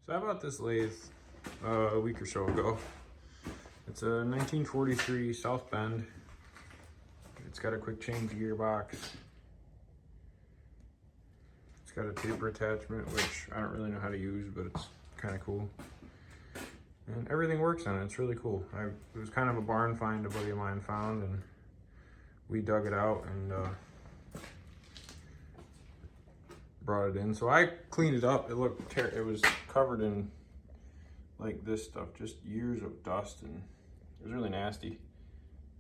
So I bought this lathe a week or so ago. It's a 1943 South Bend. It's got a quick change gearbox. It's got a taper attachment, which I don't really know how to use, but it's kind of cool. And everything works on it. It's really cool. It was kind of a barn find a buddy of mine found, and we dug it out and brought it in. So I cleaned it up. It was covered in like this stuff, just years of dust, and it was really nasty.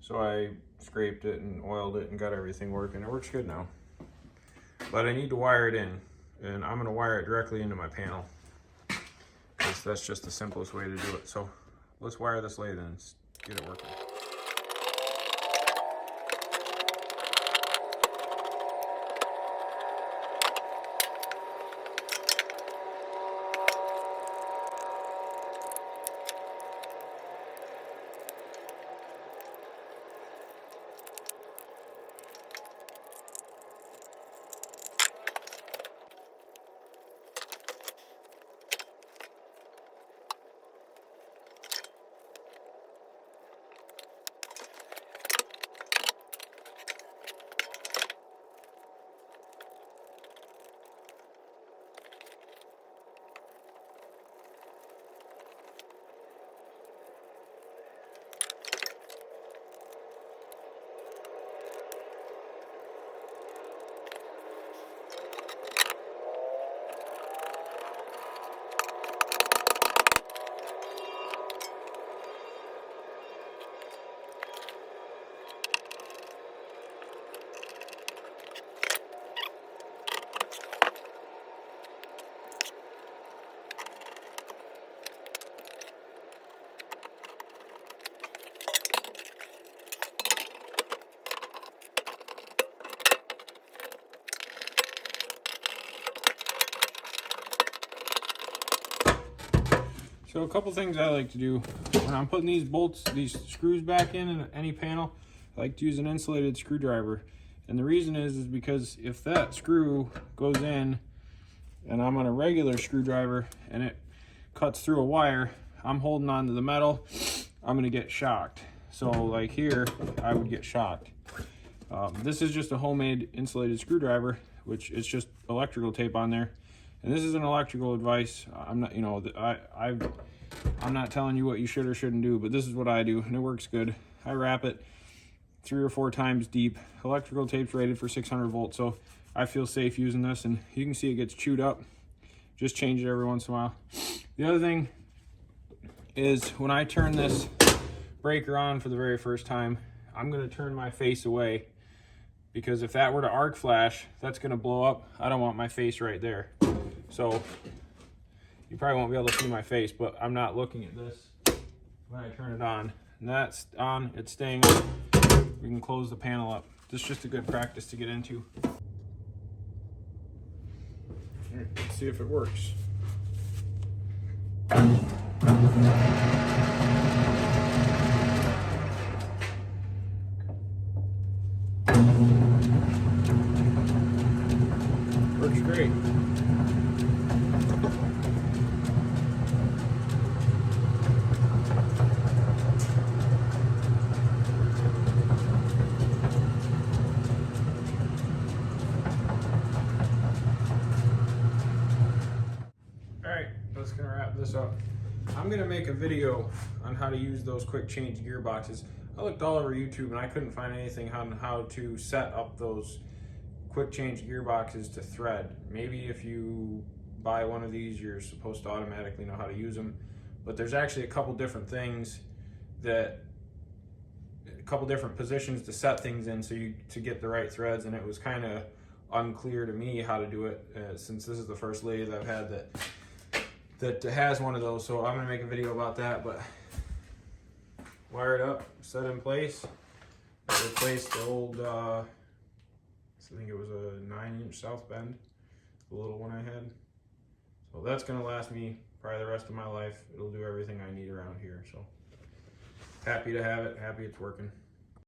So I scraped it and oiled it and got everything working. It works good now. But I need to wire it in, and I'm gonna wire it directly into my panel, because that's just the simplest way to do it. So let's wire this lathe in and get it working. So a couple things I like to do when I'm putting these screws back in any panel, I like to use an insulated screwdriver. And the reason is because if that screw goes in and I'm on a regular screwdriver and it cuts through a wire, I'm holding on to the metal, I'm gonna get shocked. So like here, I would get shocked. This is just a homemade insulated screwdriver, which is just electrical tape on there. And this is an electrical advice. I'm not, I'm not telling you what you should or shouldn't do, but this is what I do, and it works good. I wrap it 3 or 4 times deep. Electrical tape's rated for 600 volts, so I feel safe using this. And you can see it gets chewed up. Just change it every once in a while. The other thing is when I turn this breaker on for the very first time, I'm gonna turn my face away, because if that were to arc flash, that's gonna blow up. I don't want my face right there. So you probably won't be able to see my face, but I'm not looking at this when I turn it on. And that's on, it's staying on. We can close the panel up. This is just a good practice to get into. All right, let's see if it works. Works great. That's gonna wrap this up. I'm gonna make a video on how to use those quick change gearboxes. I looked all over YouTube and I couldn't find anything on how to set up those quick change gearboxes to thread. Maybe if you buy one of these, you're supposed to automatically know how to use them. But there's actually a couple different things a couple different positions to set things in to get the right threads, and it was kind of unclear to me how to do it since this is the first lathe I've had that has one of those. So I'm gonna make a video about that. But wire it up, set in place. I replaced the old, I think it was a 9-inch South Bend, the little one I had. So that's gonna last me probably the rest of my life. It'll do everything I need around here. So happy to have it, happy it's working.